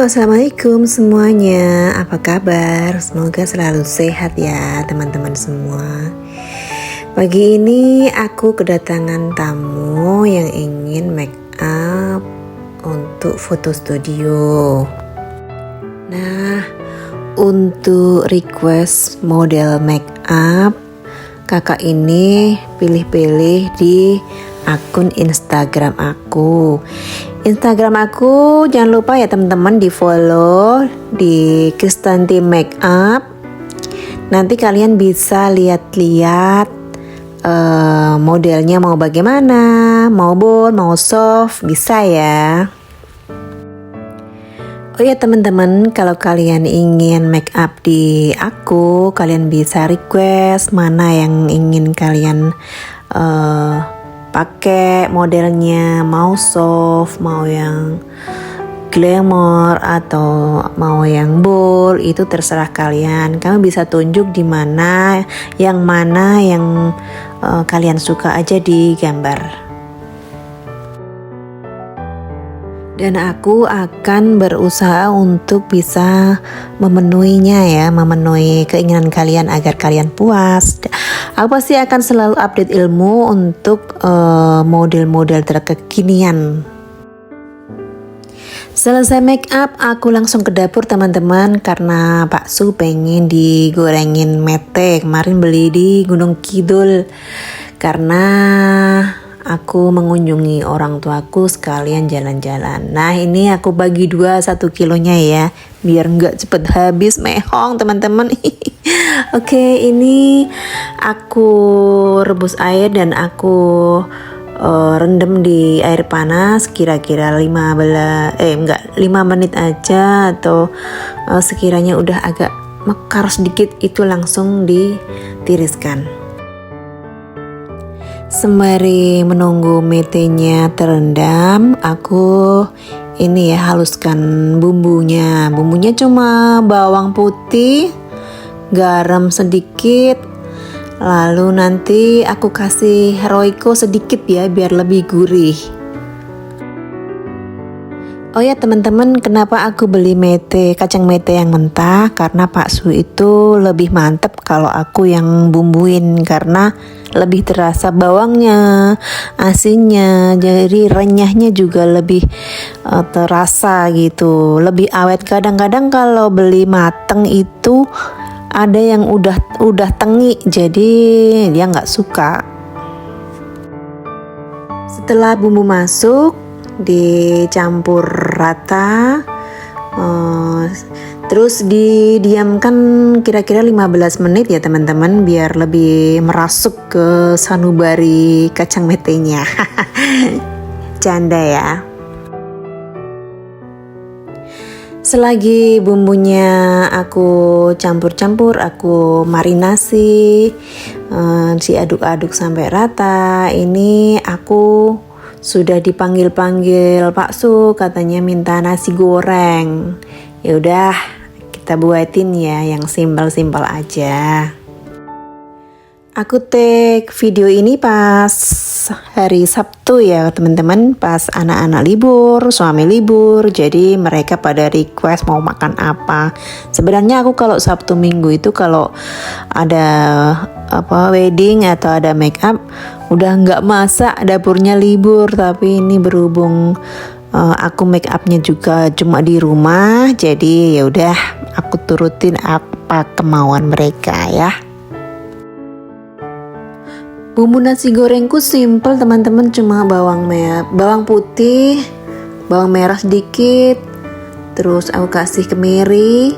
Assalamualaikum semuanya. Apa kabar? Semoga selalu sehat ya teman-teman semua. Pagi ini aku kedatangan tamu yang ingin make up untuk foto studio. Nah, untuk request model make up, kakak ini pilih-pilih di akun Instagram aku. Instagram aku jangan lupa ya teman-teman di follow di Kristanti Makeup. Nanti kalian bisa lihat-lihat modelnya mau bagaimana, mau bold, mau soft, bisa ya. Oh ya teman-teman, kalau kalian ingin make up di aku, kalian bisa request mana yang ingin kalian pakai modelnya, mau soft, mau yang glamour atau mau yang bold, itu terserah kalian. Kamu bisa tunjuk di mana yang kalian suka aja di gambar. Dan aku akan berusaha untuk bisa memenuhinya ya, memenuhi keinginan kalian agar kalian puas. Aku pasti akan selalu update ilmu untuk model-model terkekinian. Selesai make up, aku langsung ke dapur teman-teman, karena Pak Su pengen digorengin mete. Kemarin beli di Gunung Kidul karena aku mengunjungi orang tuaku sekalian jalan-jalan. Nah ini aku bagi 2 1 kilonya ya, biar nggak cepet habis mehong teman-teman. Oke, ini aku rebus air dan aku rendam di air panas kira-kira 5 menit aja, atau sekiranya udah agak mekar sedikit itu langsung ditiriskan. Sembari menunggu metenya terendam, aku ini ya haluskan bumbunya. Bumbunya cuma bawang putih, garam sedikit, lalu nanti aku kasih roiko sedikit ya biar lebih gurih. Oh ya teman-teman, kenapa aku beli kacang mete yang mentah? Karena Pak Su itu lebih mantep kalau aku yang bumbuin, karena lebih terasa bawangnya, asinnya, jadi renyahnya juga lebih terasa gitu, lebih awet. Kadang-kadang kalau beli mateng itu ada yang udah tengi, jadi dia nggak suka. Setelah bumbu masuk, dicampur rata, terus didiamkan kira-kira 15 menit ya teman-teman, biar lebih merasuk ke sanubari kacang metenya. Canda ya. Selagi bumbunya aku campur-campur, aku marinasi, diaduk-aduk sampai rata. Ini aku sudah dipanggil Pak Su, katanya minta nasi goreng. Ya udah, kita buatin ya yang simpel-simpel aja. Aku take video ini pas hari Sabtu ya teman-teman, pas anak-anak libur, suami libur, jadi mereka pada request mau makan apa. Sebenarnya aku kalau Sabtu Minggu itu kalau ada wedding atau ada make up udah nggak masak, dapurnya libur. Tapi ini berhubung aku make upnya juga cuma di rumah, jadi ya udah aku turutin apa kemauan mereka ya. Bumbu nasi gorengku simple teman-teman, cuma bawang putih, bawang merah sedikit, terus aku kasih kemiri,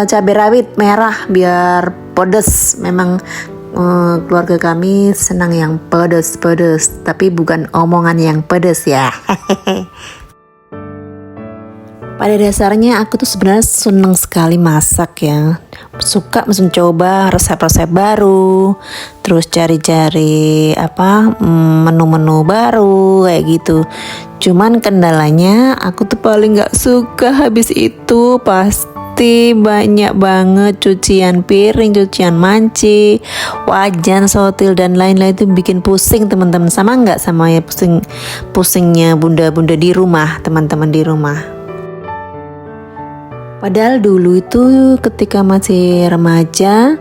cabai rawit merah biar pedes. Memang keluarga kami senang yang pedes, tapi bukan omongan yang pedes ya. Pada dasarnya aku tuh sebenarnya seneng sekali masak ya, suka mencoba resep-resep baru, terus cari-cari menu-menu baru kayak gitu. Cuman kendalanya aku tuh paling gak suka habis itu pasti pasti banyak banget cucian piring, cucian manci, wajan, sotil dan lain-lain. Itu bikin pusing teman-teman. Sama nggak sama ya pusingnya bunda-bunda di rumah, teman-teman di rumah. Padahal dulu itu ketika masih remaja,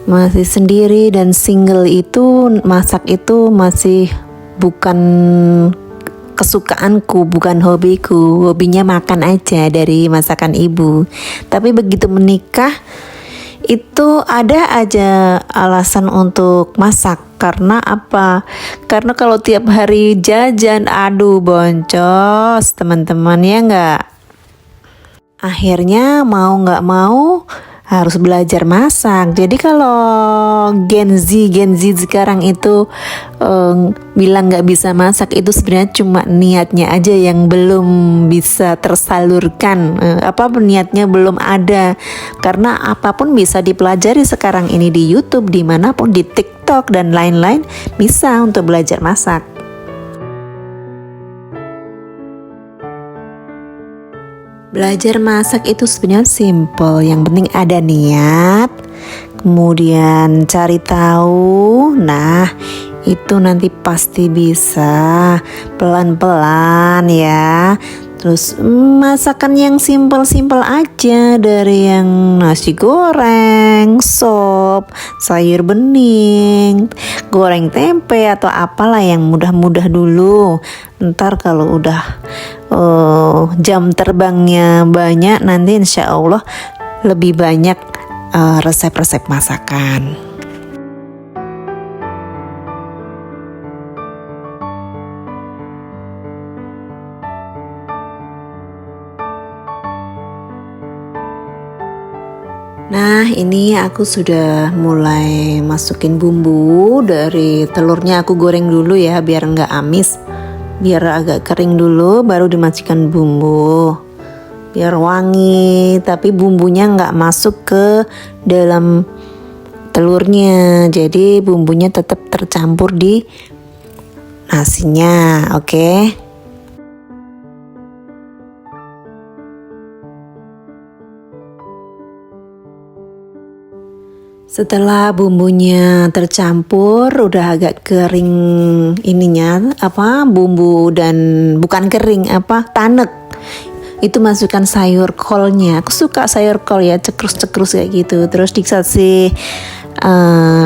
masih sendiri dan single itu, masak itu masih bukan kesukaanku, bukan hobiku. Hobinya makan aja dari masakan ibu. Tapi begitu menikah itu ada aja alasan untuk masak. Karena apa? Karena kalau tiap hari jajan, aduh boncos teman-teman, ya enggak? Akhirnya mau nggak mau harus belajar masak. Jadi kalau Gen Z sekarang itu bilang nggak bisa masak, itu sebenarnya cuma niatnya aja yang belum bisa tersalurkan. Apa niatnya belum ada? Karena apapun bisa dipelajari sekarang ini di YouTube, dimanapun, di TikTok dan lain-lain bisa untuk belajar masak. Belajar masak itu sebenarnya simple, yang penting ada niat, kemudian cari tahu. Nah, itu nanti pasti bisa pelan-pelan ya. Terus masakan yang simple-simple aja, dari yang nasi goreng, sop, sayur bening, goreng tempe atau apalah yang mudah-mudah dulu. Ntar kalau udah jam terbangnya banyak, nanti insya Allah lebih banyak resep-resep masakan. Nah, ini aku sudah mulai masukin bumbu. Dari telurnya aku goreng dulu ya, biar nggak amis, biar agak kering dulu, baru dimasukkan bumbu biar wangi. Tapi bumbunya nggak masuk ke dalam telurnya, jadi bumbunya tetap tercampur di nasinya. Oke. Setelah bumbunya tercampur, udah agak kering ininya, bumbu, dan bukan kering, tanek. Itu masukkan sayur kolnya. Aku suka sayur kol ya, cekrus-cekrus kayak gitu. Terus dikasih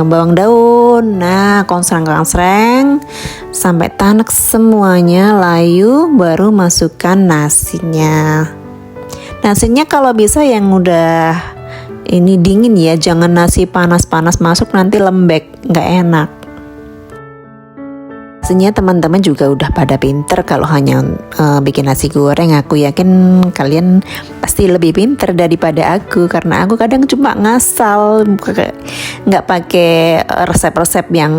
bawang daun, konsreng-konsreng sampai tanek semuanya layu, baru masukkan nasinya. Nasinya kalau bisa yang udah ini dingin ya, jangan nasi panas-panas masuk, nanti lembek, nggak enak. Pastinya teman-teman juga udah pada pinter kalau hanya bikin nasi goreng. Aku yakin kalian pasti lebih pinter daripada aku, karena aku kadang cuma ngasal, nggak pakai resep-resep yang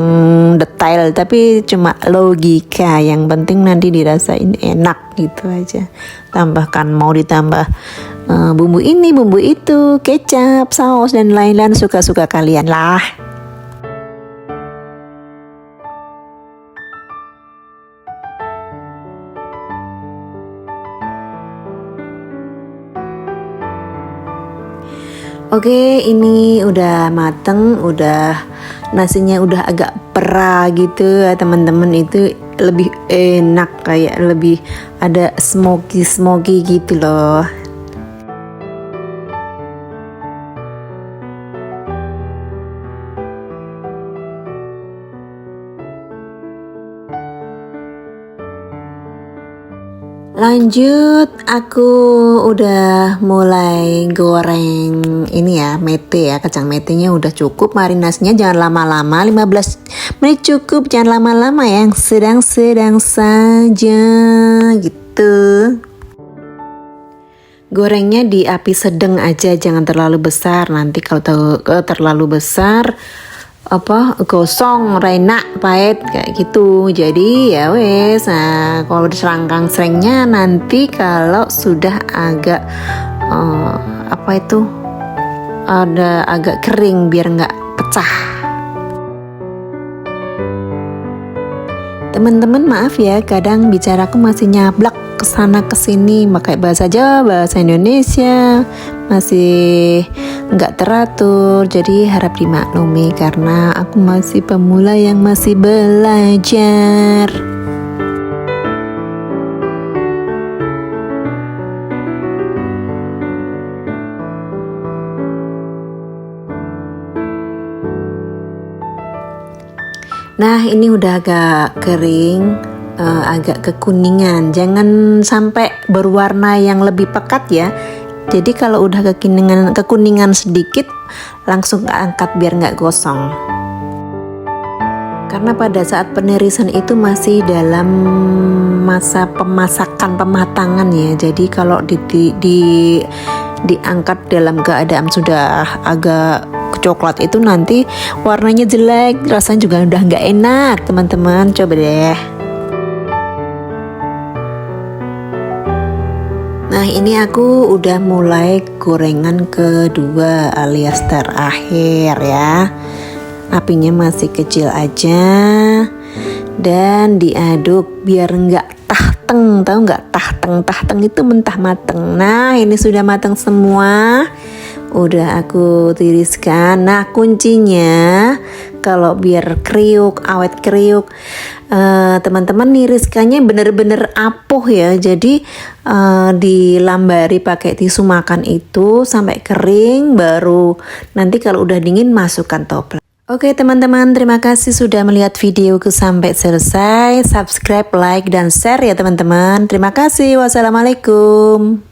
detail, tapi cuma logika. Yang penting nanti dirasain enak gitu aja. Tambahkan, mau ditambah bumbu ini, bumbu itu, kecap, saus dan lain-lain, suka-suka kalian lah. Oke, ini udah mateng, udah nasinya udah agak perah gitu ya teman-teman. Itu lebih enak, kayak lebih ada smoky gitu loh. Lanjut, aku udah mulai goreng ini ya, mete ya, kacang metenya udah cukup. Marinasinya jangan lama-lama, 15 menit cukup, jangan lama-lama ya, yang sedang-sedang saja gitu. Gorengnya di api sedang aja, jangan terlalu besar. Nanti kalau terlalu besar gosong, renak, pahit kayak gitu. Jadi ya wes, kalau diserangkang serengnya nanti kalau sudah agak ada agak kering, biar nggak pecah. Teman-teman maaf ya, kadang bicaraku masih nyablak kesana kesini, pakai bahasa Jawa, bahasa Indonesia, masih nggak teratur. Jadi harap dimaklumi karena aku masih pemula yang masih belajar. Nah, ini udah agak kering, agak kekuningan. Jangan sampai berwarna yang lebih pekat ya. Jadi kalau udah kekuningan sedikit, langsung angkat biar nggak gosong. Karena pada saat penirisan itu masih dalam masa pematangan ya. Jadi kalau diangkat dalam keadaan sudah agak coklat itu nanti warnanya jelek, rasanya juga udah nggak enak teman-teman. Coba deh. Nah, ini aku udah mulai gorengan kedua alias terakhir ya. Apinya masih kecil aja dan diaduk biar nggak tahteng. Tahu nggak tahteng itu mentah mateng. Nah, ini sudah matang semua. Udah aku tiriskan. Nah, kuncinya kalau biar kriuk, awet kriuk, teman-teman niriskannya bener-bener apuh ya. Jadi dilambari pakai tisu makan itu sampai kering, baru nanti kalau udah dingin masukkan toples. Oke teman-teman, terima kasih sudah melihat videoku sampai selesai. Subscribe, like, dan share ya teman-teman. Terima kasih. Wassalamualaikum.